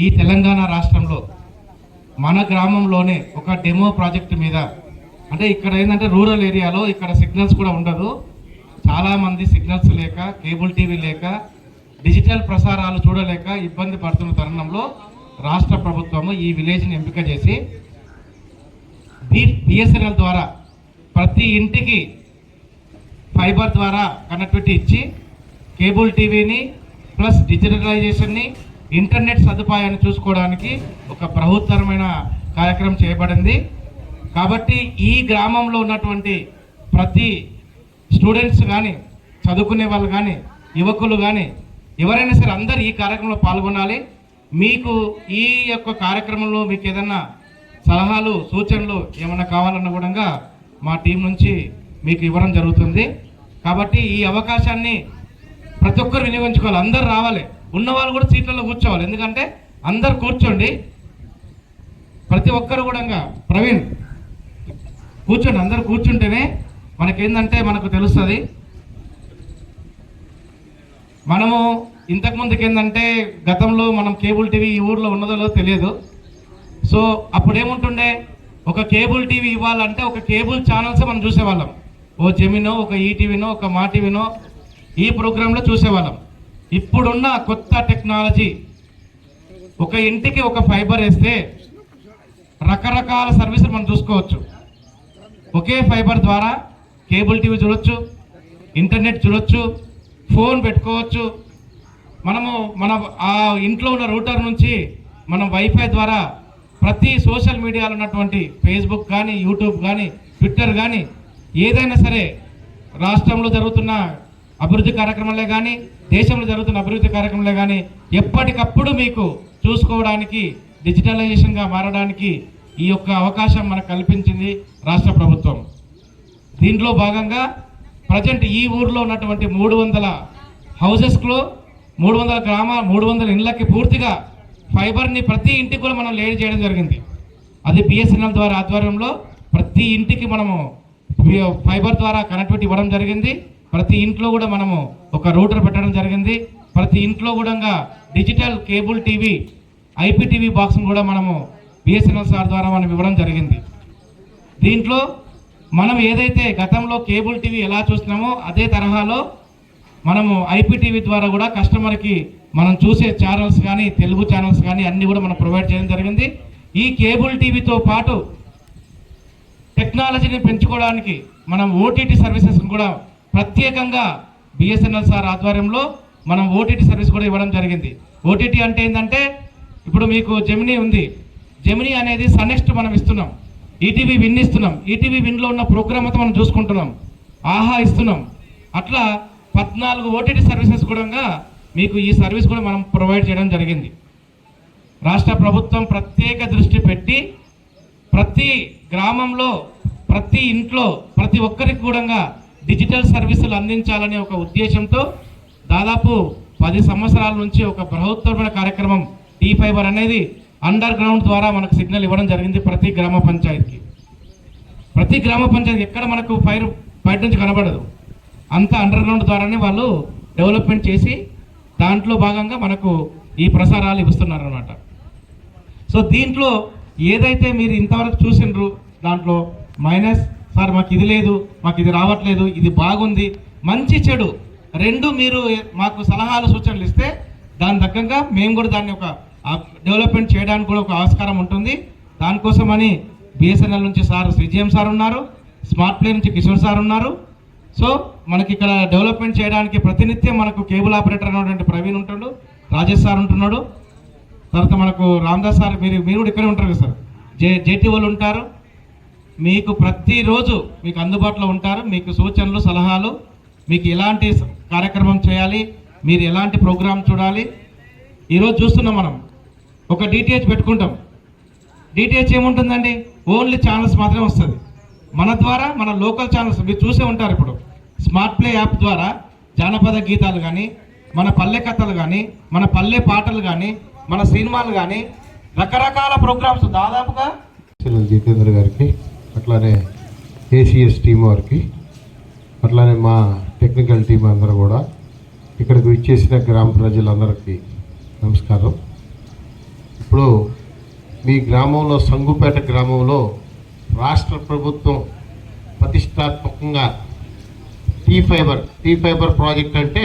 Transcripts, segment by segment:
ఈ తెలంగాణ రాష్ట్రంలో మన గ్రామంలోనే ఒక డెమో ప్రాజెక్టు మీద, అంటే ఇక్కడ ఏంటంటే రూరల్ ఏరియాలో ఇక్కడ సిగ్నల్స్ కూడా ఉండదు, చాలామంది సిగ్నల్స్ లేక, కేబుల్ టీవీ లేక, డిజిటల్ ప్రసారాలు చూడలేక ఇబ్బంది పడుతున్న తరుణంలో రాష్ట్ర ప్రభుత్వము ఈ విలేజ్ని ఎంపిక చేసి బిఎస్ఎన్ఎల్ ద్వారా ప్రతి ఇంటికి ఫైబర్ ద్వారా కనెక్టివిటీ ఇచ్చి కేబుల్ టీవీని ప్లస్ డిజిటలైజేషన్ని, ఇంటర్నెట్ సదుపాయాన్ని చూసుకోవడానికి ఒక బృహత్తరమైన కార్యక్రమం చేయబడింది. కాబట్టి ఈ గ్రామంలో ఉన్నటువంటి ప్రతి స్టూడెంట్స్ కానీ, చదువుకునే వాళ్ళు కానీ, యువకులు కానీ, ఎవరైనా సరే అందరు ఈ కార్యక్రమంలో పాల్గొనాలి. మీకు ఈ యొక్క కార్యక్రమంలో మీకు ఏదన్నా సలహాలు, సూచనలు ఏమన్నా కావాలన్నా కూడా మా టీం నుంచి మీకు ఇవ్వడం జరుగుతుంది. కాబట్టి ఈ అవకాశాన్ని ప్రతి ఒక్కరు వినియోగించుకోవాలి. అందరు రావాలి, ఉన్నవాళ్ళు కూడా సీట్లలో కూర్చోవాలి. ఎందుకంటే అందరు కూర్చోండి, ప్రతి ఒక్కరు కూడా ప్రవీణ్ కూర్చోండి, అందరు కూర్చుంటేనే మనకేందంటే మనకు తెలుస్తుంది. మనము ఇంతకుముందుకు ఏంటంటే గతంలో మనం కేబుల్ టీవీ ఈ ఊర్లో ఉన్నదో తెలియదు. సో అప్పుడు ఏముంటుండే, ఒక కేబుల్ టీవీ ఇవ్వాలంటే ఒక కేబుల్ ఛానల్స్ మనం చూసేవాళ్ళం. ఓ జెమినో, ఒక ఈటీవీనో, ఒక మా టీవీనో ఈ ప్రోగ్రాంలో చూసేవాళ్ళం. ఇప్పుడున్న కొత్త టెక్నాలజీ, ఒక ఇంటికి ఒక ఫైబర్ వేస్తే రకరకాల సర్వీసులు మనం చూసుకోవచ్చు. ఒకే ఫైబర్ ద్వారా కేబుల్ టీవీ చూడొచ్చు, ఇంటర్నెట్ చూడొచ్చు, ఫోన్ పెట్టుకోవచ్చు. మనము మన ఆ ఇంట్లో ఉన్న రూటర్ నుంచి మనం వైఫై ద్వారా ప్రతి సోషల్ మీడియాలో ఉన్నటువంటి ఫేస్బుక్ కానీ, యూట్యూబ్ కానీ, ట్విట్టర్ కానీ, ఏదైనా సరే రాష్ట్రంలో జరుగుతున్న అభివృద్ధి కార్యక్రమాలే కానీ, దేశంలో జరుగుతున్న అభివృద్ధి కార్యక్రమాలే కానీ ఎప్పటికప్పుడు మీకు చూసుకోవడానికి, డిజిటలైజేషన్గా మారడానికి ఈ యొక్క అవకాశం మనకు కల్పించింది రాష్ట్ర ప్రభుత్వం. దీంట్లో భాగంగా ప్రజెంట్ ఈ ఊర్లో ఉన్నటువంటి 300 హౌసెస్లో 300 ఇళ్ళకి పూర్తిగా ఫైబర్ని ప్రతి ఇంటికి కూడా మనం లేడ్ చేయడం జరిగింది. అది బిఎస్ఎన్ఎల్ ద్వారా ఆధ్వర్యంలో ప్రతి ఇంటికి మనము ఫైబర్ ద్వారా కనెక్టివిటీ ఇవ్వడం జరిగింది. ప్రతి ఇంట్లో కూడా మనము ఒక రూటర్ పెట్టడం జరిగింది. ప్రతి ఇంట్లో కూడా డిజిటల్ కేబుల్ టీవీ, ఐపీటీవీ బాక్స్ను కూడా మనము బిఎస్ఎన్ఎల్ సార్ ద్వారా మనం ఇవ్వడం జరిగింది. దీంట్లో మనం ఏదైతే గతంలో కేబుల్ టీవీ ఎలా చూస్తున్నామో అదే తరహాలో మనము ఐపీటీవీ ద్వారా కూడా కస్టమర్కి మనం చూసే ఛానల్స్ కానీ, తెలుగు ఛానల్స్ కానీ అన్నీ కూడా మనం ప్రొవైడ్ చేయడం జరిగింది. ఈ కేబుల్ టీవీతో పాటు టెక్నాలజీని పెంచుకోవడానికి మనం ఓటీటీ సర్వీసెస్ కూడా ప్రత్యేకంగా బిఎస్ఎన్ఎల్ సార్ ఆధ్వర్యంలో మనం ఓటీటీ సర్వీస్ కూడా ఇవ్వడం జరిగింది. ఓటీటీ అంటే ఏంటంటే ఇప్పుడు మీకు జెమినీ ఉంది, జెమినీ అనేది సన్నెక్స్ట్ మనం ఇస్తున్నాం, ఈటీవీ విన్ ఇస్తున్నాం, ఈటీవీ విన్లో ఉన్న ప్రోగ్రామ్ అంతా మనం చూసుకుంటున్నాం, ఆహా ఇస్తున్నాం. అట్లా 14 ఓటీటీ సర్వీసెస్ కూడా మీకు ఈ సర్వీస్ కూడా మనం ప్రొవైడ్ చేయడం జరిగింది. రాష్ట్ర ప్రభుత్వం ప్రత్యేక దృష్టి పెట్టి ప్రతి గ్రామంలో, ప్రతి ఇంట్లో, ప్రతి ఒక్కరికి కూడా డిజిటల్ సర్వీసులు అందించాలనే ఒక ఉద్దేశంతో దాదాపు 10 సంవత్సరాల నుంచి ఒక బృహత్తరమైన కార్యక్రమం టీ ఫైబర్ అనేది అండర్ గ్రౌండ్ ద్వారా మనకు సిగ్నల్ ఇవ్వడం జరిగింది. ప్రతి గ్రామ పంచాయతీకి, ప్రతి గ్రామ పంచాయతీ ఎక్కడ మనకు ఫైర్ బయట నుంచి కనబడదు, అంతా అండర్ గ్రౌండ్ ద్వారానే వాళ్ళు డెవలప్మెంట్ చేసి దాంట్లో భాగంగా మనకు ఈ ప్రసారాలు ఇస్తున్నారు అన్నమాట. సో దీంట్లో ఏదైతే మీరు ఇంతవరకు చూసిండ్రు దాంట్లో మైనస్, సార్ మాకు ఇది లేదు, మాకు ఇది రావట్లేదు, ఇది బాగుంది, మంచి చెడు రెండు మీరు మాకు సలహాలు, సూచనలు ఇస్తే దాని తగ్గంగా మేము కూడా దాన్ని ఒక డెవలప్మెంట్ చేయడానికి కూడా ఒక ఆస్కారం ఉంటుంది. దానికోసమని బిఎస్ఎన్ఎల్ నుంచి సార్ శ్రీజీఎం సార్ ఉన్నారు, స్మార్ట్ ప్లే నుంచి కిషోర్ సార్ ఉన్నారు. సో మనకి ఇక్కడ డెవలప్మెంట్ చేయడానికి ప్రతినిత్యం మనకు కేబుల్ ఆపరేటర్ అనేటువంటి ప్రవీణ్ ఉంటున్నాడు, రాజేష్ సార్ ఉంటున్నాడు, తర్వాత మనకు రామదాస్ సార్, మీరు కూడా ఇక్కడే ఉంటారు కదా సార్, జేటీ వాళ్ళు ఉంటారు. మీకు ప్రతిరోజు మీకు అందుబాటులో ఉంటారు. మీకు సూచనలు, సలహాలు, మీకు ఎలాంటి కార్యక్రమం చేయాలి, మీరు ఎలాంటి ప్రోగ్రామ్ చూడాలి. ఈరోజు చూస్తున్నాం మనం ఒక డిటిహెచ్ పెట్టుకుంటాం. డిటిహెచ్ ఏముంటుందండి, ఓన్లీ ఛానల్స్ మాత్రమే వస్తుంది. మన ద్వారా మన లోకల్ ఛానల్స్ మీరు చూసే ఉంటారు. ఇప్పుడు స్మార్ట్ ప్లే యాప్ ద్వారా జానపద గీతాలు కానీ, మన పల్లె కథలు కానీ, మన పల్లె పాటలు కానీ, మన సినిమాలు కానీ, రకరకాల ప్రోగ్రామ్స్ దాదాపుగా జితేంద్ర గారికి, అట్లానే ఏసీఎస్ టీం వారికి, అట్లానే మా టెక్నికల్ టీం అందరూ కూడా ఇక్కడికి విచ్చేసిన గ్రామ ప్రజలందరికీ నమస్కారం. ఇప్పుడు మీ గ్రామంలో సంగుపేట గ్రామంలో రాష్ట్ర ప్రభుత్వం ప్రతిష్టాత్మకంగా టీ ఫైబర్ ప్రాజెక్ట్ అంటే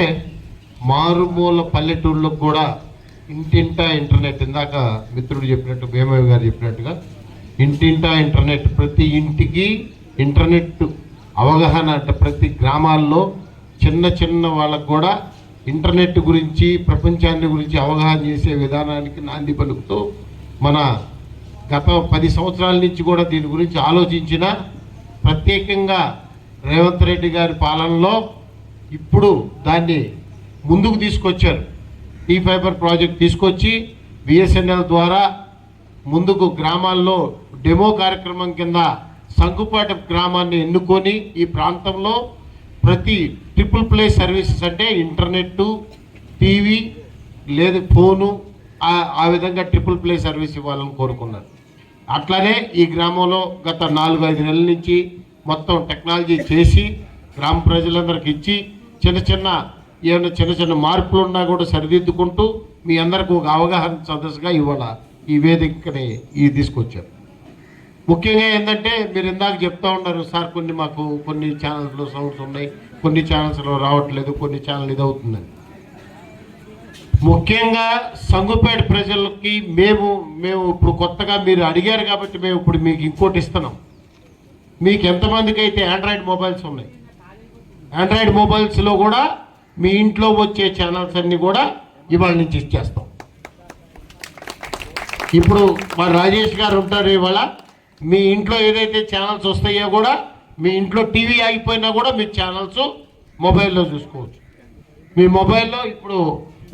మారుమూల పల్లెటూళ్ళకు కూడా ఇంటింటా ఇంటర్నెట్, ఇందాక మిత్రుడు చెప్పినట్టు భీమయ్య గారు చెప్పినట్టుగా ఇంటింటా ఇంటర్నెట్, ప్రతి ఇంటికి ఇంటర్నెట్ అవగాహన, అంటే ప్రతి గ్రామాల్లో చిన్న చిన్న వాళ్ళకు కూడా ఇంటర్నెట్ గురించి, ప్రపంచాన్ని గురించి అవగాహన చేసే విధానానికి నాంది పలుకుతూ మన గత 10 సంవత్సరాల నుంచి కూడా దీని గురించి ఆలోచించిన, ప్రత్యేకంగా రేవంత్ రెడ్డి గారి పాలనలో ఇప్పుడు దాన్ని ముందుకు తీసుకొచ్చారు. టీ ఫైబర్ ప్రాజెక్ట్ తీసుకొచ్చి బిఎస్ఎన్ఎల్ ద్వారా ముందుకు గ్రామాల్లో డెమో కార్యక్రమం కింద సంగుపాట గ్రామాన్ని ఎన్నుకొని ఈ ప్రాంతంలో ప్రతి ట్రిపుల్ ప్లే సర్వీసెస్ అంటే ఇంటర్నెట్, టీవీ లేదు ఫోను, ఆ విధంగా ట్రిపుల్ ప్లే సర్వీస్ ఇవ్వాలని కోరుకున్నారు. అట్లానే ఈ గ్రామంలో గత 4-5 నెలల నుంచి మొత్తం టెక్నాలజీ చేసి గ్రామ ప్రజలందరికి ఇచ్చి ఏమైనా చిన్న చిన్న మార్పులు ఉన్నా కూడా సరిదిద్దుకుంటూ మీ అందరికి ఒక అవగాహన సదస్సుగా ఇవాళ ఈ వేదికని తీసుకొచ్చారు. ముఖ్యంగా ఏంటంటే మీరు ఇందాక చెప్తా ఉన్నారు సార్, కొన్ని ఛానల్స్లో సౌండ్స్ ఉన్నాయి, కొన్ని ఛానల్స్లో రావట్లేదు, కొన్ని ఛానల్ ఇది అవుతుందని. ముఖ్యంగా సంగుపేట ప్రజలకి మేము ఇప్పుడు కొత్తగా మీరు అడిగారు కాబట్టి మేము ఇప్పుడు మీకు ఇంకోటి ఇస్తున్నాం. మీకు ఎంతమందికి అయితే ఆండ్రాయిడ్ మొబైల్స్ ఉన్నాయి, ఆండ్రాయిడ్ మొబైల్స్లో కూడా మీ ఇంట్లో వచ్చే ఛానల్స్ అన్నీ కూడా ఇవాళ నుంచి ఇచ్చేస్తాం. ఇప్పుడు మా రాజేష్ గారు ఉంటారు, ఇవాళ మీ ఇంట్లో ఏదైతే ఛానల్స్ వస్తాయో కూడా మీ ఇంట్లో టీవీ ఆగిపోయినా కూడా మీ ఛానల్స్ మొబైల్లో చూసుకోవచ్చు. మీ మొబైల్లో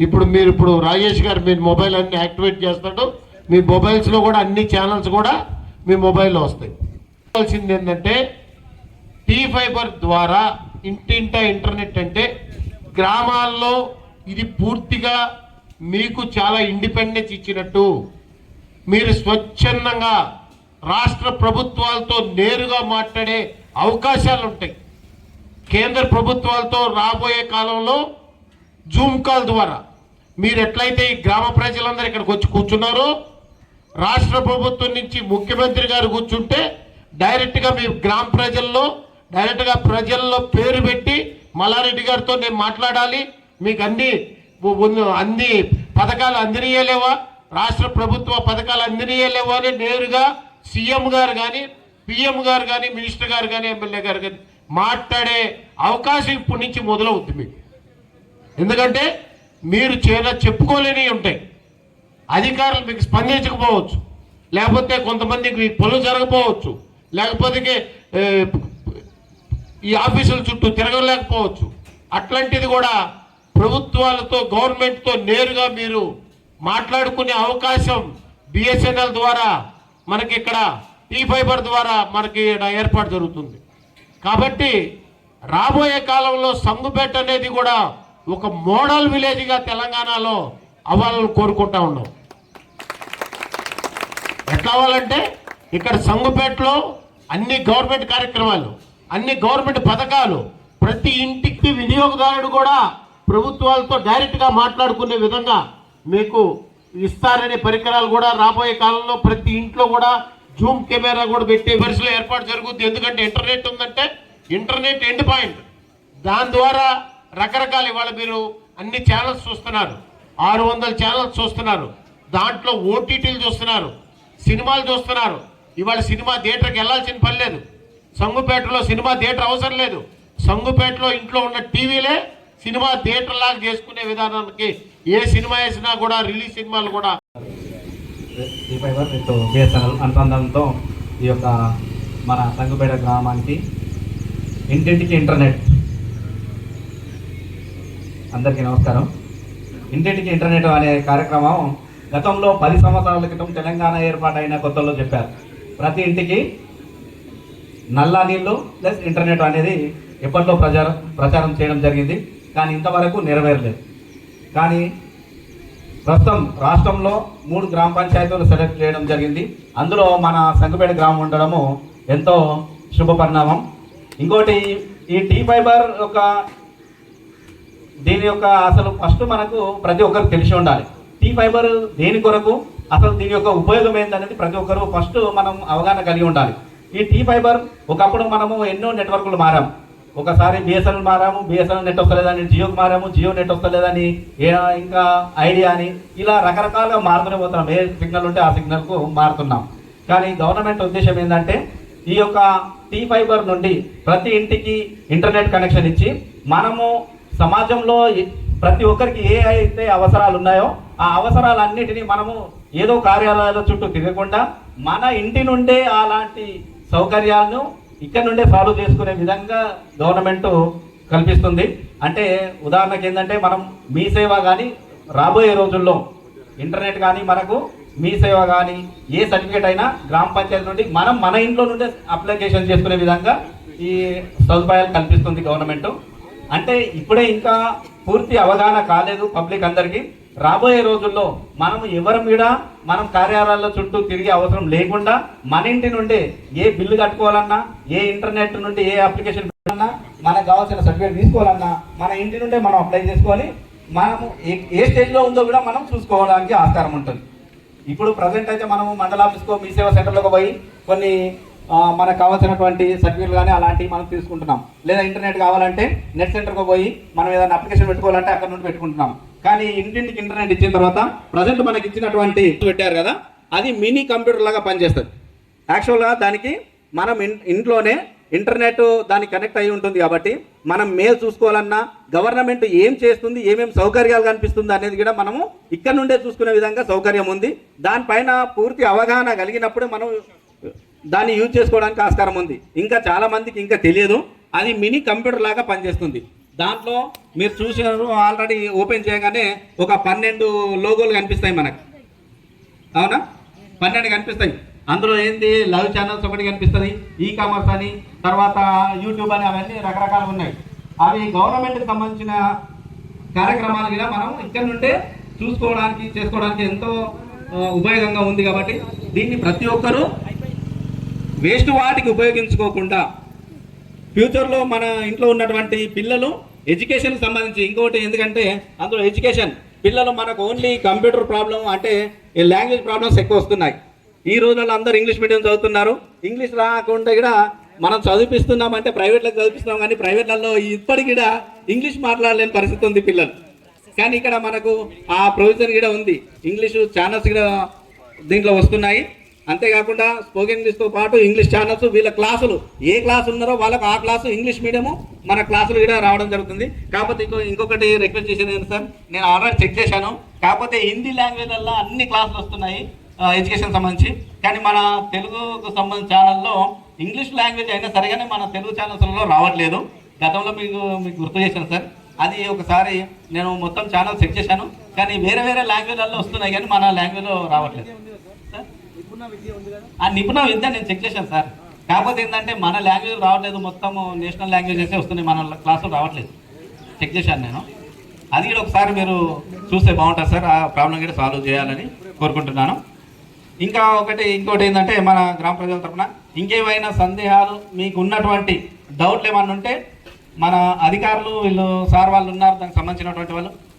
ఇప్పుడు రాజేష్ గారు మీ మొబైల్ అన్ని యాక్టివేట్ చేస్తాడు, మీ మొబైల్స్లో కూడా అన్ని ఛానల్స్ కూడా మీ మొబైల్లో వస్తాయి. కావాల్సింది ఏంటంటే టీ ఫైబర్ ద్వారా ఇంటింటా ఇంటర్నెట్ అంటే గ్రామాల్లో ఇది పూర్తిగా మీకు చాలా ఇండిపెండెన్స్ ఇచ్చినట్టు, మీరు స్వచ్ఛందంగా రాష్ట్ర ప్రభుత్వాలతో నేరుగా మాట్లాడే అవకాశాలు ఉంటాయి. కేంద్ర ప్రభుత్వాలతో రాబోయే కాలంలో జూమ్ కాల్ ద్వారా మీరు ఎట్లయితే ఈ గ్రామ ప్రజలందరూ ఇక్కడికి వచ్చి కూర్చున్నారో, రాష్ట్ర ప్రభుత్వం నుంచి ముఖ్యమంత్రి గారు కూర్చుంటే డైరెక్ట్గా మీ గ్రామ ప్రజల్లో పేరు పెట్టి మల్లారెడ్డి గారితో నేను మాట్లాడాలి, మీకు అన్ని పథకాలు అందినీయలేవా, రాష్ట్ర ప్రభుత్వ పథకాలు అందినీయలేవా అని నేరుగా సీఎం గారు కానీ, పిఎం గారు కానీ, మినిస్టర్ గారు కానీ, ఎమ్మెల్యే గారు కానీ మాట్లాడే అవకాశం ఇప్పటి నుంచి మొదలవుతుంది మీకు. ఎందుకంటే మీరు చెప్పుకోలేనివి ఉంటాయి, అధికారులు మీకు స్పందించకపోవచ్చు, లేకపోతే కొంతమందికి మీ పనులు జరగకపోవచ్చు, లేకపోతే ఈ ఆఫీసుల చుట్టూ తిరగలేకపోవచ్చు. అట్లాంటిది కూడా ప్రభుత్వాలతో, గవర్నమెంట్తో నేరుగా మీరు మాట్లాడుకునే అవకాశం బిఎస్ఎన్ఎల్ ద్వారా మనకి ఇక్కడ టీ ఫైబర్ ద్వారా మనకి ఏర్పాటు జరుగుతుంది. కాబట్టి రాబోయే కాలంలో సంగుపేట అనేది కూడా ఒక మోడల్ విలేజ్గా తెలంగాణలో అవ్వాలని కోరుకుంటా ఉన్నాం. ఎట్లా అవ్వాలంటే ఇక్కడ సంగుపేటలో అన్ని గవర్నమెంట్ కార్యక్రమాలు, అన్ని గవర్నమెంట్ పథకాలు ప్రతి ఇంటికి వినియోగదారుడు కూడా ప్రభుత్వాలతో డైరెక్ట్గా మాట్లాడుకునే విధంగా మీకు ఇస్తారనే పరికరాలు కూడా రాబోయే కాలంలో ప్రతి ఇంట్లో కూడా జూమ్ కెమెరా కూడా పెట్టే పరిస్థితిలో ఏర్పాటు జరుగుతుంది. ఎందుకంటే ఇంటర్నెట్ ఉందంటే ఇంటర్నెట్ ఎండ్ పాయింట్, దాని ద్వారా రకరకాల ఇవాళ మీరు అన్ని ఛానల్స్ చూస్తున్నారు, 600 ఛానల్స్ చూస్తున్నారు, దాంట్లో ఓటీటీలు చూస్తున్నారు, సినిమాలు చూస్తున్నారు. ఇవాళ సినిమా థియేటర్కి వెళ్ళాల్సిన పని లేదు, సంగుపేటలో సినిమా థియేటర్ అవసరం లేదు, సంగుపేటలో ఇంట్లో ఉన్న టీవీలే సినిమా థియేటర్ లాగా చేసుకునే విధానానికి ఏ సినిమా వేసినా కూడా రిలీజ్ సినిమాలు కూడా టీ ఫైబర్ విత్ బిఎస్ఎన్ఎల్ అనుసంధానంతో ఈ యొక్క మన సంగుపేట గ్రామానికి ఇంటింటికి ఇంటర్నెట్. అందరికీ నమస్కారం. ఇంటింటికి ఇంటర్నెట్ అనే కార్యక్రమం గతంలో 10 సంవత్సరాల క్రితం తెలంగాణ ఏర్పాటైన కొత్తలో చెప్పారు. ప్రతి ఇంటికి నల్లా నీళ్ళు ప్లస్ ఇంటర్నెట్ అనేది ఎప్పట్లో ప్రచారం చేయడం జరిగింది, కానీ ఇంతవరకు నెరవేరలేదు. కానీ ప్రస్తుతం రాష్ట్రంలో 3 గ్రామ పంచాయతీలు సెలెక్ట్ చేయడం జరిగింది. అందులో మన సంగుపేట గ్రామం ఉండడము ఎంతో శుభ పరిణామం. ఇంకోటి ఈ టీ ఫైబర్ దీని యొక్క అసలు ఫస్ట్ మనకు ప్రతి ఒక్కరికి తెలిసి ఉండాలి. టీ ఫైబర్ దేని కొరకు, అసలు దీని యొక్క ఉపయోగం ఏంటనేది ప్రతి ఒక్కరూ ఫస్ట్ మనం అవగాహన కలిగి ఉండాలి. ఈ టీ ఫైబర్ ఒకప్పుడు మనము ఎన్నో నెట్వర్క్లు మారాము. ఒకసారి బిఎస్ఎన్ఎల్ మారాము, బిఎస్ఎన్ఎల్ నెట్ వస్తలేదని జియోకి మారాము, జియో నెట్ వస్తలేదని ఇంకా ఐడియా అని ఇలా రకరకాలుగా మారుతూనే పోతున్నాం. ఏ సిగ్నల్ ఉంటే ఆ సిగ్నల్కు మారుతున్నాం. కానీ గవర్నమెంట్ ఉద్దేశం ఏంటంటే ఈ యొక్క టీ ఫైబర్ నుండి ప్రతి ఇంటికి ఇంటర్నెట్ కనెక్షన్ ఇచ్చి మనము సమాజంలో ప్రతి ఒక్కరికి ఏ అయితే అవసరాలు ఉన్నాయో ఆ అవసరాలన్నిటినీ మనము ఏదో కార్యాలయాల చుట్టూ తిరగకుండా మన ఇంటి నుండే అలాంటి సౌకర్యాలను ఇక్కడ నుండే సాల్వ్ చేసుకునే విధంగా గవర్నమెంట్ కల్పిస్తుంది. అంటే ఉదాహరణకి ఏంటంటే మనం మీ సేవ కానీ రాబోయే రోజుల్లో ఇంటర్నెట్ కానీ మనకు మీ సేవ కానీ ఏ సర్టిఫికేట్ అయినా గ్రామ పంచాయతీ నుండి మనం మన ఇంట్లో నుండే అప్లికేషన్ చేసుకునే విధంగా ఈ సదుపాయాలు కల్పిస్తుంది గవర్నమెంట్. అంటే ఇప్పుడే ఇంకా పూర్తి అవగాహన కాలేదు పబ్లిక్ అందరికీ. రాబోయే రోజుల్లో మనం ఎవరి మీద మనం కార్యాలయాల చుట్టూ తిరిగే అవసరం లేకుండా మన ఇంటి నుండే ఏ బిల్లు కట్టుకోవాలన్నా, ఏ ఇంటర్నెట్ నుండి ఏ అప్లికేషన్ పెట్టాలన్నా, మనకు కావాల్సిన సర్టిఫికేట్ తీసుకోవాలన్నా మన ఇంటి నుండే మనం అప్లై చేసుకొని మనము ఏ స్టేజ్లో ఉందో కూడా మనం చూసుకోవడానికి ఆస్కారం ఉంటుంది. ఇప్పుడు ప్రజెంట్ అయితే మనము మండల ఆఫీస్కో మీ సేవా సెంటర్లోకి పోయి కొన్ని మనకు కావాల్సినటువంటి సర్టిఫికేట్లు కానీ అలాంటివి మనం తీసుకుంటున్నాం. లేదా ఇంటర్నెట్ కావాలంటే నెట్ సెంటర్కి పోయి మనం ఏదైనా అప్లికేషన్ పెట్టుకోవాలంటే అక్కడ నుండి పెట్టుకుంటున్నాం. కానీ ఇంటింటికి ఇంటర్నెట్ ఇచ్చిన తర్వాత ప్రజెంట్ మనకి ఇచ్చినటువంటి పెట్టారు కదా, అది మినీ కంప్యూటర్ లాగా పనిచేస్తుంది. యాక్చువల్గా దానికి మనం ఇంట్లోనే ఇంటర్నెట్ దానికి కనెక్ట్ అయి ఉంటుంది కాబట్టి మనం మెయిల్ చూసుకోవాలన్నా, గవర్నమెంట్ ఏం చేస్తుంది, ఏమేమి సౌకర్యాలు కనిపిస్తుంది అనేది కూడా మనము ఇక్కడ నుండే చూసుకునే విధంగా సౌకర్యం ఉంది. దానిపైన పూర్తి అవగాహన కలిగినప్పుడు మనం దాన్ని యూజ్ చేసుకోవడానికి ఆస్కారం ఉంది. ఇంకా చాలా మందికి ఇంకా తెలియదు. అది మినీ కంప్యూటర్ లాగా పనిచేస్తుంది. దాంట్లో మీరు చూసినారు ఆల్రెడీ ఓపెన్ చేయగానే ఒక 12 లోగోలు కనిపిస్తాయి మనకు. అవునా, 12 కనిపిస్తాయి. అందులో ఏంది లైవ్ ఛానల్స్ ఒకటి కనిపిస్తుంది, ఈ కామర్స్ అని, తర్వాత యూట్యూబ్ అని, అవన్నీ రకరకాలు ఉన్నాయి. అవి గవర్నమెంట్కి సంబంధించిన కార్యక్రమాలు కూడా మనం ఇక్కడ నుండే చూసుకోవడానికి చేసుకోవడానికి ఎంతో ఉపయోగంగా ఉంది. కాబట్టి దీన్ని ప్రతి ఒక్కరూ వేస్ట్ వాటికి ఉపయోగించుకోకుండా ఫ్యూచర్లో మన ఇంట్లో ఉన్నటువంటి పిల్లలు ఎడ్యుకేషన్కి సంబంధించి ఇంకోటి, ఎందుకంటే అందులో ఎడ్యుకేషన్ పిల్లలు మనకు ఓన్లీ కంప్యూటర్ ప్రాబ్లం అంటే లాంగ్వేజ్ ప్రాబ్లమ్స్ ఎక్కువ వస్తున్నాయి. ఈ రోజుల్లో అందరూ ఇంగ్లీష్ మీడియం చదువుతున్నారు. ఇంగ్లీష్ రాకుండా కూడా మనం చదివిస్తున్నామంటే ప్రైవేట్లకు చదివిస్తున్నాం, కానీ ప్రైవేట్లలో ఇప్పటికి కూడా ఇంగ్లీష్ మాట్లాడలేని పరిస్థితి ఉంది పిల్లలు. కానీ ఇక్కడ మనకు ఆ ప్రొవిజన్ కూడా ఉంది. ఇంగ్లీషు ఛానల్స్ కూడా దీంట్లో వస్తున్నాయి. అంతేకాకుండా స్పోకెన్ ఇంగ్లీష్తో పాటు ఇంగ్లీష్ ఛానల్స్, వీళ్ళ క్లాసులు ఏ క్లాస్ ఉన్నారో వాళ్ళకు ఆ క్లాసు ఇంగ్లీష్ మీడియము మన క్లాసులు కూడా రావడం జరుగుతుంది. కాకపోతే ఇంకొకటి రిక్వెస్ట్ చేసేది ఏంటి సార్, నేను ఆల్రెడీ చెక్ చేశాను. కాకపోతే హిందీ లాంగ్వేజ్ వల్ల అన్ని క్లాసులు వస్తున్నాయి ఎడ్యుకేషన్ సంబంధించి. కానీ మన తెలుగుకు సంబంధించిన ఛానల్లో ఇంగ్లీష్ లాంగ్వేజ్ అయినా సరిగానే మన తెలుగు ఛానల్స్లో రావట్లేదు. గతంలో మీకు గుర్తు చేశాను సార్. అది ఒకసారి నేను మొత్తం ఛానల్ చెక్ చేశాను, కానీ వేరే వేరే లాంగ్వేజ్లలో వస్తున్నాయి కానీ మన లాంగ్వేజ్లో రావట్లేదు. ఆ నిపుణ విద్య నేను చెక్ చేశాను సార్. కాకపోతే ఏంటంటే మన లాంగ్వేజ్ రావట్లేదు, మొత్తం నేషనల్ లాంగ్వేజెసే వస్తున్నాయి, మన క్లాసులు రావట్లేదు. చెక్ చేశాను నేను. అది కూడా ఒకసారి మీరు చూస్తే బాగుంటుంది సార్. ఆ ప్రాబ్లం కూడా సాల్వ్ చేయాలని కోరుకుంటున్నాను. ఇంకోటి ఏంటంటే మన గ్రామ ప్రజల తరఫున ఇంకేమైనా సందేహాలు మీకు ఉన్నటువంటి డౌట్లు ఏమన్నా ఉంటే మన అధికారులు వీళ్ళు సార్ వాళ్ళు ఉన్నారు, దానికి సంబంధించినటువంటి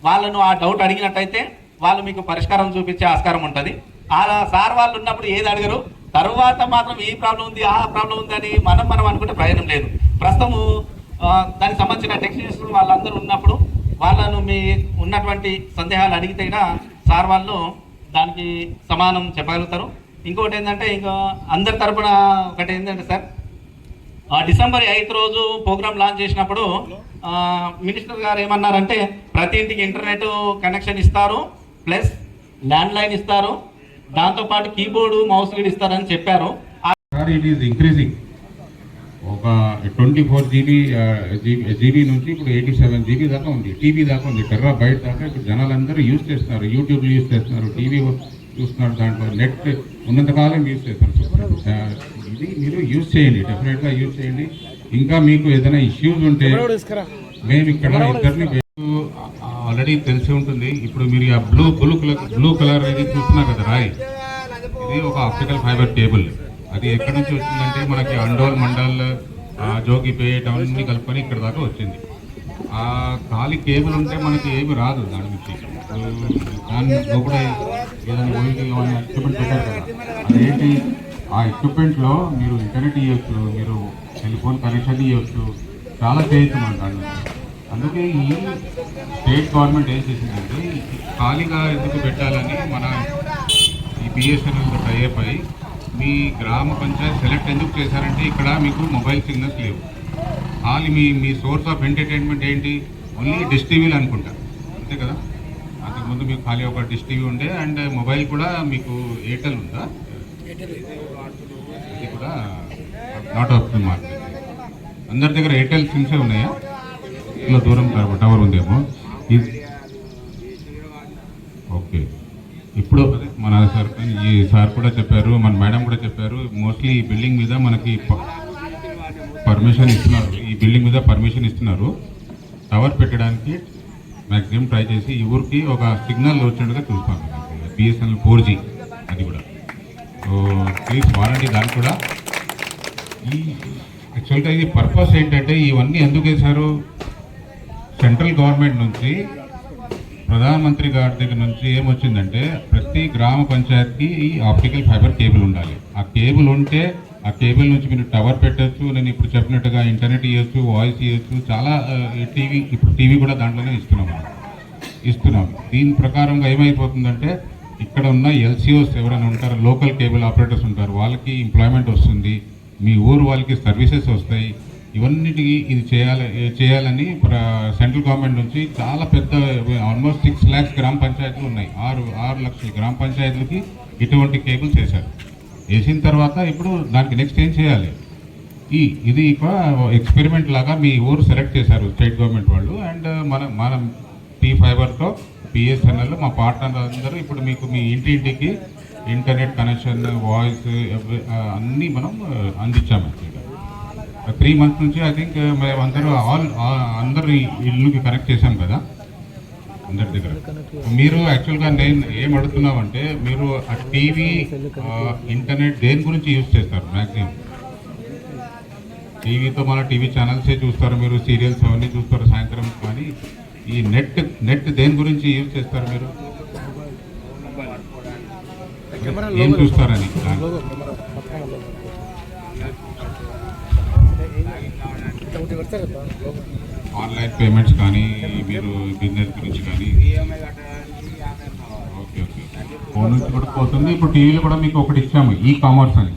వాళ్ళను ఆ డౌట్ అడిగినట్టయితే వాళ్ళు మీకు పరిష్కారం చూపించే ఆస్కారం ఉంటుంది. ఆ సార్ వాళ్ళు ఉన్నప్పుడు ఏది అడగరు, తర్వాత మాత్రం ఈ ప్రాబ్లం ఉంది ఆ ప్రాబ్లం ఉంది అని మనం అనుకుంటే ప్రయోజనం లేదు. ప్రస్తుతము దానికి సంబంధించిన టెక్నీషియన్స్ వాళ్ళందరూ ఉన్నప్పుడు వాళ్ళను మీ ఉన్నటువంటి సందేహాలు అడిగితే కూడా సార్ వాళ్ళు దానికి సమానం చెప్పగలుగుతారు. ఇంకోటి ఏంటంటే ఇంకా అందరి తరపున ఒకటి ఏంటంటే సార్, డిసెంబర్ 8 రోజు ప్రోగ్రామ్ లాంచ్ చేసినప్పుడు మినిస్టర్ గారు ఏమన్నారంటే ప్రతి ఇంటికి ఇంటర్నెట్ కనెక్షన్ ఇస్తారు, ప్లస్ ల్యాండ్ లైన్ ఇస్తారు, దాంతోపాటు కీబోర్డు మౌస్ కూడా ఇస్తారని చెప్పారు. It is increasing. ఒక 24 జీబీ నుంచి ఇప్పుడు 87 జీబీ దాకా ఉంది, టీవీ దాకా ఉంది, టెర్రాబైట్ దాకా ఇప్పుడు జనాలందరూ యూజ్ చేస్తున్నారు. యూట్యూబ్లు యూజ్ చేస్తున్నారు, టీవీ చూస్తున్నారు, దాంట్లో నెట్ ఉన్నంతకాలం యూజ్ చేస్తున్నారు. ఇది మీరు యూజ్ చేయండి, డెఫినెట్గా యూజ్ చేయండి. ఇంకా మీకు ఏదైనా ఇష్యూస్ ఉంటే మేము ఇక్కడ ఇద్దరిని ఆల్రెడీ తెలిసి ఉంటుంది. ఇప్పుడు మీరు ఆ బ్లూ కలర్ ఇది చూస్తున్నారు కదా రాయ్, ఇది ఒక ఆప్టికల్ ఫైబర్ కేబుల్. అది ఎక్కడి నుంచి వచ్చిందంటే మనకి అండోల్ మండల్ జోగిపేట్ అవన్నీ కలుపుకొని ఇక్కడ దాకా వచ్చింది. ఆ ఖాళీ కేబుల్ ఉంటే మనకి ఏమి రాదు దాని నుంచి. దాని లోపల ఏదైనా మూవీకి ఏమైనా ఎక్విప్మెంట్ పెట్టారు కదా, అదేంటి ఆ ఎక్విప్మెంట్లో మీరు ఇంటర్నెట్ ఇవ్వచ్చు, మీరు టెలిఫోన్ కనెక్షన్ ఇవ్వచ్చు, చాలా చేయొచ్చు మన దాంట్లో. అందుకే ఈ స్టేట్ గవర్నమెంట్ ఏం చేసిందంటే ఖాళీగా ఎందుకు పెట్టాలని మన ఈ బిఎస్ఎన్ఎల్తో టైఅప్ అయ్యి మీ గ్రామ పంచాయతీ సెలెక్ట్ ఎందుకు చేశారంటే ఇక్కడ మీకు మొబైల్ సిగ్నల్స్ లేవు. ఖాళీ మీ సోర్స్ ఆఫ్ ఎంటర్టైన్మెంట్ ఏంటి, ఓన్లీ డిష్ టీవీలు అనుకుంటా, అంతే కదా. అంతకుముందు మీకు ఖాళీ ఒక డిష్ టీవీ ఉండే, అండ్ మొబైల్ కూడా మీకు ఎయిర్టెల్ ఉందా, అది కూడా నాట్ ఆఫ్ ది మార్కెట్. అందరి దగ్గర ఎయిర్టెల్ సిమ్సే ఉన్నాయా, ఇలా దూరం టవర్ ఉందేమో. ఓకే, ఇప్పుడు మన సార్ ఈ సార్ కూడా చెప్పారు, మన మేడం కూడా చెప్పారు, మోస్ట్లీ ఈ బిల్డింగ్ మీద మనకి పర్మిషన్ ఇస్తున్నారు, ఈ బిల్డింగ్ మీద పర్మిషన్ ఇస్తున్నారు టవర్ పెట్టడానికి. మ్యాక్సిమం ట్రై చేసి ఈ ఊరికి ఒక సిగ్నల్ వచ్చినట్టుగా చూస్తాం, బిఎస్ఎన్ఎల్ 4G అది కూడా. సో ప్లీజ్ వారంటీ దానికి కూడా. ఈ యాక్చువల్గా ఇది పర్పస్ ఏంటంటే ఇవన్నీ ఎందుకు వేశారు, సెంట్రల్ గవర్నమెంట్ నుంచి ప్రధానమంత్రి గారి దగ్గర నుంచి ఏమొచ్చిందంటే ప్రతి గ్రామ పంచాయతీకి ఈ ఆప్టికల్ ఫైబర్ కేబుల్ ఉండాలి. ఆ కేబుల్ ఉంటే ఆ కేబుల్ నుంచి మీరు టవర్ పెట్టచ్చు, నేను ఇప్పుడు చెప్పినట్టుగా ఇంటర్నెట్ ఇవ్వచ్చు, వాయిస్ ఇవ్వచ్చు, చాలా టీవీ, ఇప్పుడు టీవీ కూడా దాంట్లోనే ఇస్తున్నాం. దీని ప్రకారంగా ఏమైపోతుందంటే ఇక్కడ ఉన్న ఎల్సిఓస్ ఎవరైనా ఉంటారో, లోకల్ కేబుల్ ఆపరేటర్స్ ఉంటారు, వాళ్ళకి ఎంప్లాయ్మెంట్ వస్తుంది, మీ ఊరు వాళ్ళకి సర్వీసెస్ వస్తాయి. ఇవన్నిటికీ ఇది చేయాలని సెంట్రల్ గవర్నమెంట్ నుంచి చాలా పెద్ద ఆల్మోస్ట్ 6 lakhs గ్రామ పంచాయతీలు ఉన్నాయి. 6 లక్షల గ్రామ పంచాయతీలకి ఇటువంటి కేబుల్స్ వేశారు. వేసిన తర్వాత ఇప్పుడు దానికి నెక్స్ట్ ఏం చేయాలి, ఇది ఎక్స్పెరిమెంట్ లాగా మీ ఊరు సెలెక్ట్ చేశారు స్టేట్ గవర్నమెంట్ వాళ్ళు. అండ్ మనం టీ ఫైబర్తో బిఎస్ఎన్ఎల్ మా పార్ట్నర్ అందరూ ఇప్పుడు మీకు మీ ఇంటింటికి ఇంటర్నెట్ కనెక్షన్, వాయిస్ అన్నీ మనం అందించాము. 3 months నుంచి ఐ థింక్ మేము అందరూ ఇల్లుకి కనెక్ట్ చేశాం కదా అందరి దగ్గర. మీరు యాక్చువల్గా నేను ఏం అడుగుతున్నామంటే మీరు ఆ టీవీ, ఇంటర్నెట్ దేని గురించి యూజ్ చేస్తారు మ్యాక్సిమం? టీవీతో మన టీవీ ఛానల్సే చూస్తారు మీరు, సీరియల్స్ అవన్నీ చూస్తారు సాయంత్రం. కానీ ఈ నెట్ దేని గురించి యూజ్ చేస్తారు మీరు, ఏం చూస్తారని? ఆన్లైన్ పేమెంట్స్ కానీ, మీరు బిజినెస్ గురించి కానీ. ఓకే, ఫోన్ నుంచి కూడా పోతుంది. ఇప్పుడు టీవీలో కూడా మీకు ఒకటి ఇచ్చాము, ఈ కామర్స్ అని.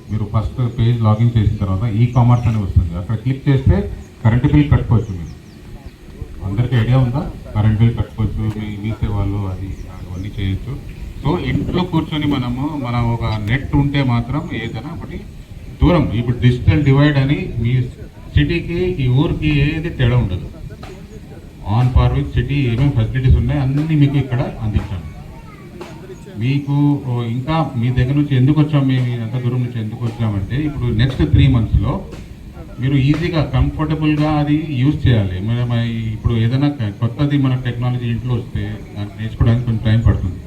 మీరు ఫస్ట్ పేజ్ లాగిన్ చేసిన తర్వాత ఈ కామర్స్ అని వస్తుంది, అక్కడ క్లిక్ చేస్తే కరెంట్ బిల్ కట్టుకోవచ్చు. మీరు అందరికీ ఐడియా ఉందా, కరెంట్ బిల్ కట్టుకోవచ్చు, మీ సేవలు అవన్నీ చేయొచ్చు. సో ఇంట్లో కూర్చొని మనం ఒక నెట్ ఉంటే మాత్రం ఏదైనా ఒకటి దూరం. ఇప్పుడు డిజిటల్ డివైడ్ అని మీ సిటీకి ఈ ఊరికి ఏది తేడా ఉండదు. ఆన్ పార్ విత్ సిటీ ఏమేమి ఫెసిలిటీస్ ఉన్నాయి అన్నీ మీకు ఇక్కడ అందించాము. మీకు ఇంకా మీ దగ్గర నుంచి ఎందుకు వచ్చాము, మేము అంత దూరం నుంచి ఎందుకు వచ్చామంటే ఇప్పుడు నెక్స్ట్ 3 monthsలో మీరు ఈజీగా కంఫర్టబుల్గా అది యూజ్ చేయాలి. ఇప్పుడు ఏదైనా కొత్తది మన టెక్నాలజీ ఇంట్లో వస్తే దాన్ని నేర్చుకోవడానికి కొంచెం టైం పడుతుంది.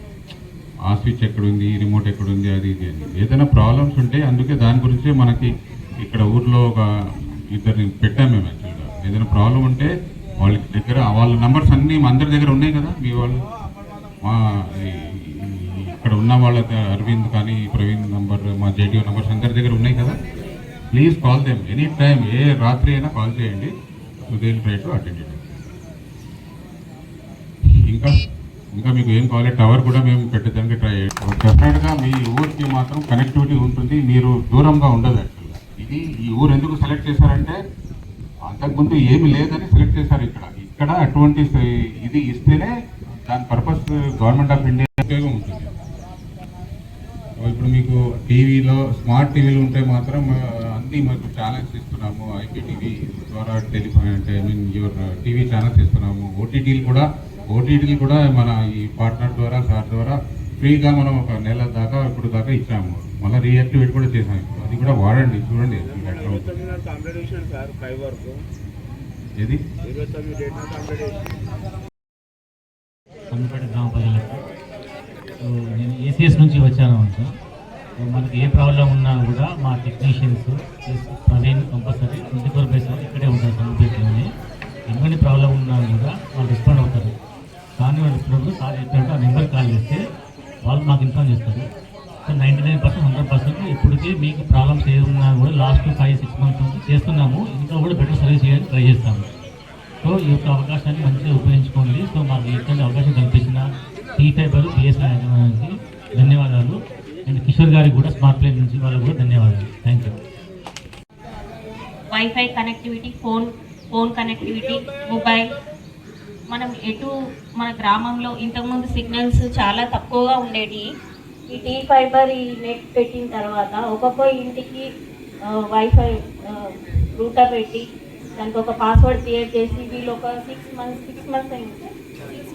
ఆ స్విచ్ ఎక్కడుంది, రిమోట్ ఎక్కడుంది, అది ఇది అని ఏదైనా ప్రాబ్లమ్స్ ఉంటే అందుకే దాని గురించే మనకి ఇక్కడ ఊర్లో ఒక ఇద్దరిని పెట్టాము మేము. యాక్చువల్గా ఏదైనా ప్రాబ్లం ఉంటే వాళ్ళ దగ్గర వాళ్ళ నెంబర్స్ అన్నీ మా అందరి దగ్గర ఉన్నాయి కదా. మీ వాళ్ళు ఇక్కడ ఉన్న వాళ్ళ అరవింద్ కానీ, ప్రవీణ్ నంబర్, మా జేటీఓ నెంబర్స్ అందరి దగ్గర ఉన్నాయి కదా. Please call them any time, ఏ రాత్రి అయినా కాల్ చేయండి. ఉదయం ట్రై టు అటెండ్. ఇంకా మీకు ఏం కావాలి, టవర్ కూడా మేము పెట్టడానికి ట్రై చేస్తాం. డెఫినెట్గా మీ ఊరికి మాత్రం కనెక్టివిటీ ఉంటుంది, మీరు దూరంగా ఉండదు. యాక్చువల్గా ఈ ఊరు ఎందుకు సెలెక్ట్ చేశారంటే అంతకుముందు ఏమి లేదని సెలెక్ట్ చేశారు. ఇక్కడ అటువంటి ఇది ఇస్తేనే దాని పర్పస్ గవర్నమెంట్ ఆఫ్ ఇండియా ఉపయోగం ఉంటుంది. ఇప్పుడు మీకు టీవీలో స్మార్ట్ టీవీలు ఉంటే మాత్రం అన్నీ మాకు ఛానల్స్ ఇస్తున్నాము. ఐపీటీవీ ద్వారా టెలిఫోన్ అంటే యువర్ టీవీ ఛానల్స్ ఇస్తున్నాము. ఓటీటీలు కూడా మన ఈ పార్ట్నర్ ద్వారా, సార్ ద్వారా ఫ్రీగా మనం ఒక నెల దాకా ఇప్పుడు దాకా ఇచ్చాము. మళ్ళీ రీయాక్టివేట్ కూడా చేసాము. ఇప్పుడు అది కూడా వాడండి, చూడండి. ఏది సంగపేట గ్రామ ప్రజలకు నేను ఏసీఎస్ నుంచి వచ్చాను అంటే మనకి ఏ ప్రాబ్లం ఉన్నా కూడా మా టెక్నీషియన్స్ ప్రవీణ్ కంపల్సరీ 24/7 ఇక్కడే ఉంటారు. సంగపేటలోనే ఎటువంటి ప్రాబ్లం ఉన్నా కూడా వాళ్ళు రెస్పాండ్ అవుతారు. కానీ వాళ్ళు ఇప్పుడు సార్ చెప్పినట్టు ఆ నెంబర్ కాల్ చేస్తే వాళ్ళు మాకు ఇన్ఫార్మ్ చేస్తారు. సో 99% 100% ఇప్పటికీ మీకు ప్రాబ్లమ్స్ ఏమున్నా కూడా లాస్ట్ 5-6 మంత్స్ నుంచి చేస్తున్నాము. ఇంకా కూడా బెటర్ సర్వీస్ చేయడానికి ట్రై చేస్తాము. సో ఈ యొక్క అవకాశాన్ని మంచిగా ఉపయోగించుకోండి. సో మాకు ఇటువంటి అవకాశం కల్పించిన T-Fiber BSNL ధన్యవాదాలు. అండ్ కిషోర్ గారికి కూడా స్మార్ట్ ప్లేన్ నుంచి వాళ్ళకు కూడా ధన్యవాదాలు. Thank you. Wifi connectivity, phone connectivity, mobile, మనం ఎటు మన గ్రామంలో ఇంతకుముందు సిగ్నల్స్ చాలా తక్కువగా ఉండేవి. ఈ T-Fiber ఈ నెట్ పెట్టిన తర్వాత ఒక్కొక్క ఇంటికి వైఫై రూటర్ పెట్టి దానికి ఒక పాస్వర్డ్ క్రియేట్ చేసి వీళ్ళు ఒక 6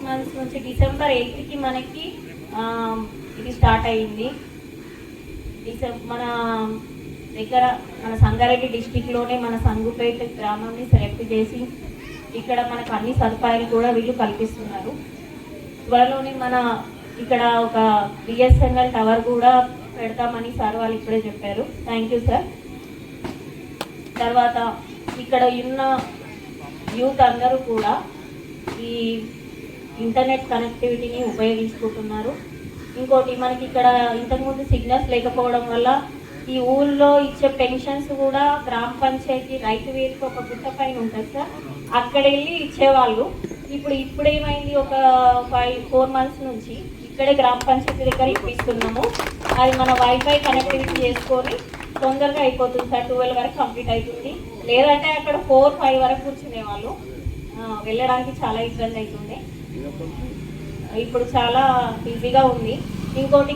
మంత్స్ నుంచి December 8కి మనకి ఇది స్టార్ట్ అయ్యింది. మన దగ్గర మన సంగారెడ్డి డిస్టిక్లోనే మన సంగుపేట గ్రామాన్ని సెలెక్ట్ చేసి ఇక్కడ మనకు అన్ని సదుపాయాలు కూడా వీళ్ళు కల్పిస్తున్నారు. త్వరలోనే మన ఇక్కడ ఒక BSNL టవర్ కూడా పెడతామని సార్ వాళ్ళు ఇప్పుడే చెప్పారు. Thank you sir. తర్వాత ఇక్కడ ఉన్న యూత్ అందరూ కూడా ఈ ఇంటర్నెట్ కనెక్టివిటీని ఉపయోగించుకుంటున్నారు. ఇంకోటి మనకి ఇక్కడ ఇంతకుముందు సిగ్నల్స్ లేకపోవడం వల్ల ఈ ఊళ్ళో ఇచ్చే పెన్షన్స్ కూడా గ్రామ పంచాయతీ రైతు వేదిక ఒక గుట్ట పైన ఉంటుంది సార్, అక్కడ వెళ్ళి ఇచ్చేవాళ్ళు. ఇప్పుడు ఏమైంది, ఒక 4 months నుంచి ఇక్కడే గ్రామ పంచాయతీ దగ్గర ఇప్పిస్తున్నాము. అది మన వైఫై కనెక్టివిటీ చేసుకొని తొందరగా అయిపోతుంది సార్. 12 వరకు కంప్లీట్ అవుతుంది. లేదంటే అక్కడ 4-5 వరకు కూర్చునే వాళ్ళు, వెళ్ళడానికి చాలా ఇబ్బంది అవుతుంది. ఇప్పుడు చాలా బిజీగా ఉంది. ఇంకోటి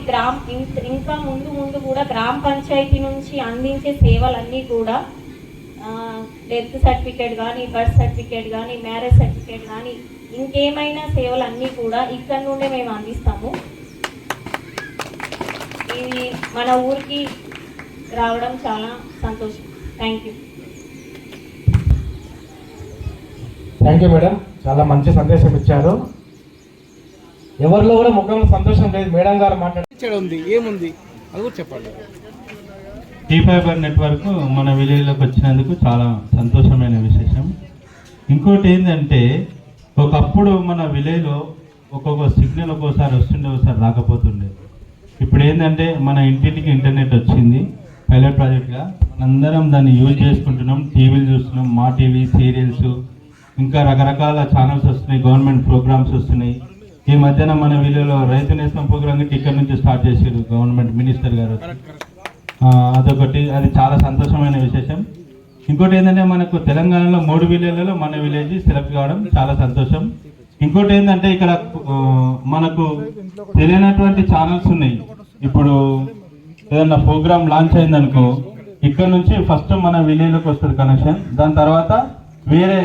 ఇంకా ముందు కూడా గ్రామ పంచాయతీ నుంచి అందించే సేవలన్నీ కూడా డెత్ సర్టిఫికేట్ కానీ, బర్త్ సర్టిఫికేట్ కానీ, మ్యారేజ్ సర్టిఫికేట్ కానీ, ఇంకేమైనా సేవలన్నీ కూడా ఇక్కడ నుండే మేము అందిస్తాము. ఇది మన ఊరికి రావడం చాలా సంతోషం. Thank you. Thank you madam, చాలా మంచి సందేశం ఇచ్చారు. ఎవరిలో కూడా ముఖంలో సంతోషం లేదు. మేడం గారు మాట్లాడే ఉంది, ఏముంది అది కూడా చెప్పండి. T-Fiber నెట్వర్క్ మన విలేజ్లోకి వచ్చినందుకు చాలా సంతోషమైన విశేషం. ఇంకోటి ఏంటంటే, ఒకప్పుడు మన విలేజ్లో ఒక్కొక్క సిగ్నల్ ఒక్కోసారి వస్తుండే, ఒకసారి రాకపోతుండే. ఇప్పుడు ఏంటంటే మన ఇంటింటికి ఇంటర్నెట్ వచ్చింది పైలట్ ప్రాజెక్ట్గా. మనందరం దాన్ని యూజ్ చేసుకుంటున్నాం. టీవీలు చూస్తున్నాం, మా టీవీ సీరియల్స్, ఇంకా రకరకాల ఛానల్స్ వస్తున్నాయి, గవర్నమెంట్ ప్రోగ్రామ్స్ వస్తున్నాయి. ఈ మధ్యన మన విలేజ్లో రైతు నేస్తం ప్రోగ్రామ్ ఇక్కడ నుంచి స్టార్ట్ చేశారు గవర్నమెంట్ మినిస్టర్ గారు. అదొకటి, అది చాలా సంతోషమైన విశేషం. ఇంకోటి ఏంటంటే, మనకు తెలంగాణలో 3 విలేజ్లలో మన విలేజ్ సెలెక్ట్ కావడం చాలా సంతోషం. ఇంకోటి ఏంటంటే, ఇక్కడ మనకు తెలియనటువంటి ఛానల్స్ ఉన్నాయి. ఇప్పుడు ఏదన్నా ప్రోగ్రామ్ లాంచ్ అయిందనుకో, ఇక్కడ నుంచి ఫస్ట్ మన విలేజ్లోకి వస్తుంది కనెక్షన్, దాని తర్వాత వేరే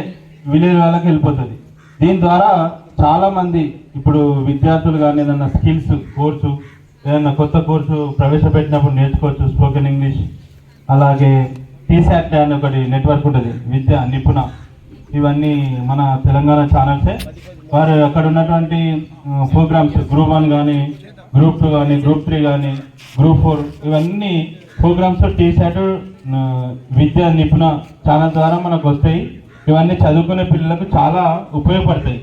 విలేజ్ వాళ్ళకి వెళ్ళిపోతుంది. దీని ద్వారా చాలా మంది ఇప్పుడు విద్యార్థులు కానీ ఏదన్నా స్కిల్స్ కోర్సు, ఏదన్నా కొత్త కోర్సు ప్రవేశపెట్టినప్పుడు నేర్చుకోవచ్చు. స్పోకెన్ ఇంగ్లీష్, అలాగే T-Sat అని ఒకటి నెట్వర్క్ ఉంటుంది, విద్యా నిపుణ. ఇవన్నీ మన తెలంగాణ ఛానల్సే. వారు అక్కడ ఉన్నటువంటి ప్రోగ్రామ్స్ గ్రూప్ 1 కానీ, గ్రూప్ 2 కానీ, గ్రూప్ 3 కానీ, గ్రూప్ 4, ఇవన్నీ ప్రోగ్రామ్స్ T-Sat విద్యా నిపుణ ఛానల్ ద్వారా మనకు వస్తాయి. ఇవన్నీ చదువుకునే పిల్లలకు చాలా ఉపయోగపడతాయి.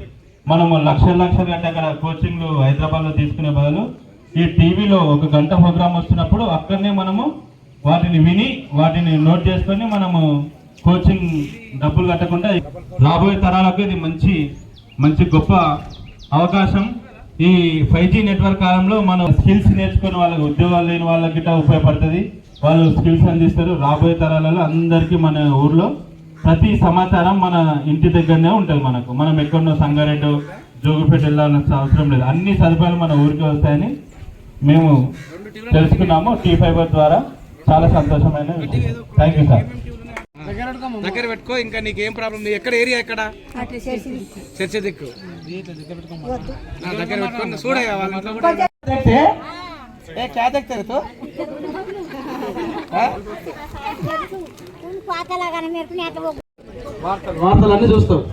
మనము లక్షలు కట్టి అక్కడ కోచింగ్లు హైదరాబాద్లో తీసుకునే బదులు ఈ టీవీలో 1 గంట ప్రోగ్రామ్ వస్తున్నప్పుడు అక్కడనే మనము వాటిని విని వాటిని నోట్ చేసుకొని మనము కోచింగ్ డబ్బులు కట్టకుండా రాబోయే తరాలకు ఇది మంచి గొప్ప అవకాశం. ఈ 5G నెట్వర్క్ కాలంలో మనం స్కిల్స్ నేర్చుకుని వాళ్ళకి ఉద్యోగాలు లేని వాళ్ళకి ఉపయోగపడుతుంది. వాళ్ళు స్కిల్స్ అందిస్తారు. రాబోయే తరాలలో అందరికీ మన ఊర్లో ప్రతి సమాచారం మన ఇంటి దగ్గరనే ఉంటుంది. మనం ఎక్కడో సంగారెడ్డి, జోగుపేట వెళ్ళాల్సిన అవసరం లేదు. అన్ని సదుపాయాలు మన ఊరికి వస్తాయని మేము తెలుసుకున్నాము T-Fiber ద్వారా. చాలా సంతోషమైన విషయం. Thank you sir. దగ్గర పెట్టుకో. ఇంకా నీకేం ప్రాబ్లం? ఎక్కడ ఏరియా? ఎక్కడ? చర్చ దిక్కు దగ్గర పెట్టుకో. చూడయ్యా వాళ్ళ क्या देखते रहे तो వార్తలన్నీ చూస్తావు?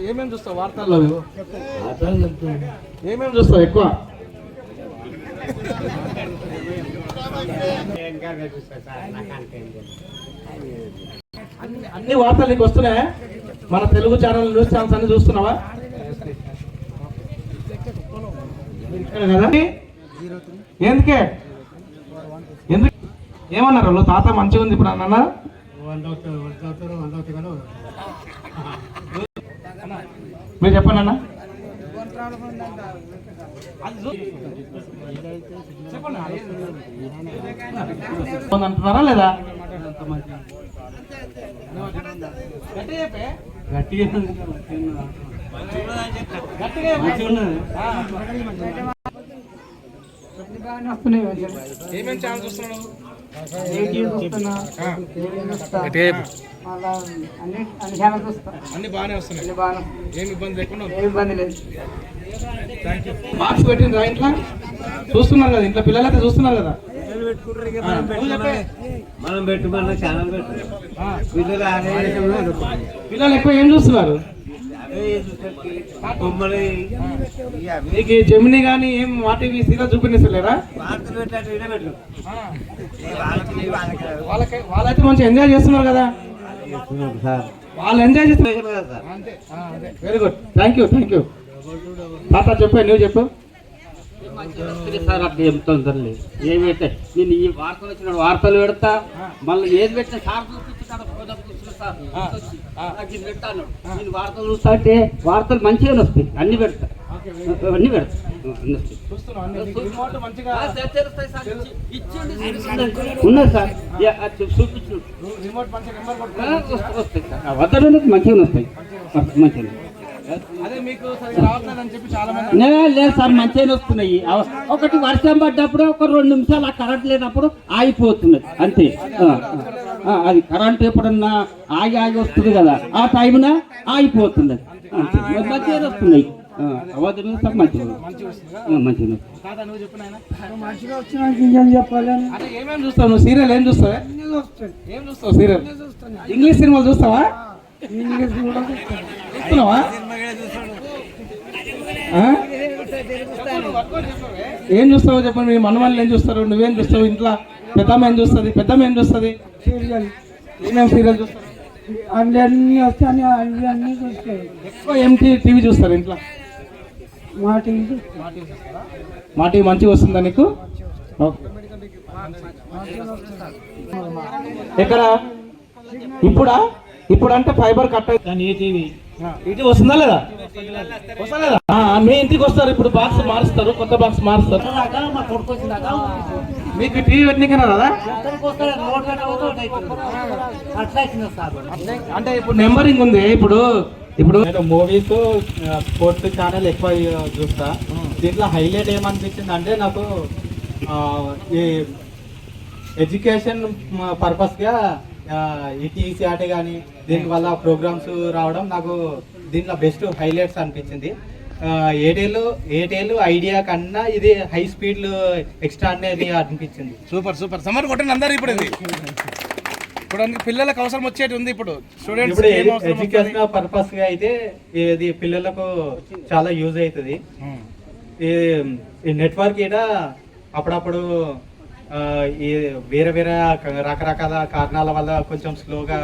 ఏమేమి చూస్తావు వార్తల్లో? ఏమేమి చూస్తావు ఎక్కువ? అన్ని వార్తలు నీకు వస్తున్నాయా? మన తెలుగు ఛానల్, న్యూస్ ఛానల్స్ అన్ని చూస్తున్నావా? ఇక్కడ కదా ఎందుకే ఎందుకు ఏమన్నారు వాళ్ళు? తాత మంచిగా ఉంది ఇప్పుడు అన్న మీరు చెప్పండి అన్న. అంటున్నారా లేదా? ఏమేమి ఛానల్ చూస్తున్నావు? అన్ని బాగానే వస్తున్నాయి, ఏమి ఇబ్బంది లేకుండా మార్క్స్ పెట్టిండ్రా ఇంట్లో? చూస్తున్నారు కదా ఇంట్లో పిల్లలు అయితే చూస్తున్నారు కదా. మనం పెట్టుకున్న ఛానల్ పిల్లలు ఎక్కువ ఏం చూస్తున్నారు? మీకు జమిని కానీ ఏం వాటి సీరియల్ చూపిస్తలేరా? వాళ్ళైతే మంచిగా ఎంజాయ్ చేస్తున్నారు కదా. వాళ్ళు ఎంజాయ్ చేస్తున్నారు కదా. Very good, thank you. తాత చెప్పా, నువ్వు చెప్పు. సార్ అట్లా చెప్తాను తల్లి. ఏమైతే నేను ఈ వార్తలు వచ్చిన వార్తలు పెడతా, మళ్ళీ ఏది పెట్టినా సార్ పెట్టాను. నేను వార్తలు చూస్తా అంటే వార్తలు మంచిగానే వస్తాయి, అన్ని పెడతా, అన్ని పెడతా. ఉన్నది సార్, చూపించు వస్తాయి సార్, వద్దలు మంచిగానే వస్తాయి, మంచిగా. లేదు సార్, మంచిగానే వస్తున్నాయి. ఒకటి వర్షం పడ్డప్పుడు ఒక 2 నిమిషాలు ఆ కరెంట్ లేనప్పుడు ఆగిపోతున్నది అంతే. అది కరెంట్ ఎప్పుడన్నా ఆగి వస్తుంది కదా, ఆ టైంన ఆగిపోతున్నది అంతే. మంచిగానే వస్తున్నాయి, అవన్నీ సార్ మంచిగా ఏమేమి చూస్తావు నువ్వు? సీరియల్ ఏం చూస్తావా? ఏం చూస్తావు సీరియల్? ఇంగ్లీష్ సినిమాలు చూస్తావా? చూస్తున్నావా? ఏం చూస్తావో చెప్పండి. మీ మనవాళ్ళు ఏం చూస్తారు? నువ్వేం చూస్తావు? ఇంట్లో పెద్దమ్మ ఏం చూస్తుంది? ఏమేం సీరియల్ చూస్తారు? అన్నీ వస్తాయి, అన్నీ చూస్తాయి. ఎక్కువ టీవీ చూస్తారు ఇంట్లో? మా టీవీ మంచిగా వస్తుందా నీకు? ఎక్కడ ఇప్పుడు అంటే ఫైబర్ కట్ కానీ ఏ టీవీ ఇంటికి వస్తుందా లేదా? మీ ఇంటికి వస్తారు, ఇప్పుడు బాక్స్ మారుస్తారు, కొత్త బాక్స్ మారుస్తారు. మీకు టీవీ పెట్టినా కదా? అంటే ఇప్పుడు నెంబరింగ్ ఉంది. ఇప్పుడు నేను మూవీస్, స్పోర్ట్స్ ఛానల్ ఎక్కువ చూస్తా. దీంట్లో హైలైట్ ఏమనిపించింది అంటే నాకు ఈ ఎడ్యుకేషన్ పర్పస్గా ఈ టీసీఆర్టీ కానీ దీనివల్ల ప్రోగ్రామ్స్ రావడం నాకు దీంట్లో బెస్ట్ హైలైట్స్ అనిపించింది. ఏటేళ్ళు ఐడియా కన్నా ఇది హై స్పీడ్ ఎక్స్ట్రాడినరీ అనిపించింది. సూపర్ సమ్మర్ కొట్టండి అందరు. ఇప్పుడు పిల్లలకు అవసరం వచ్చేది ఉంది. ఇప్పుడు ఇప్పుడు ఎడ్యుకేషన్ పర్పస్ గా అయితే ఇది పిల్లలకు చాలా యూజ్ అవుతుంది. ఈ నెట్వర్క్ ఈడ అప్పుడప్పుడు ఈ వేరే రకరకాల కారణాల వల్ల కొంచెం స్లోగా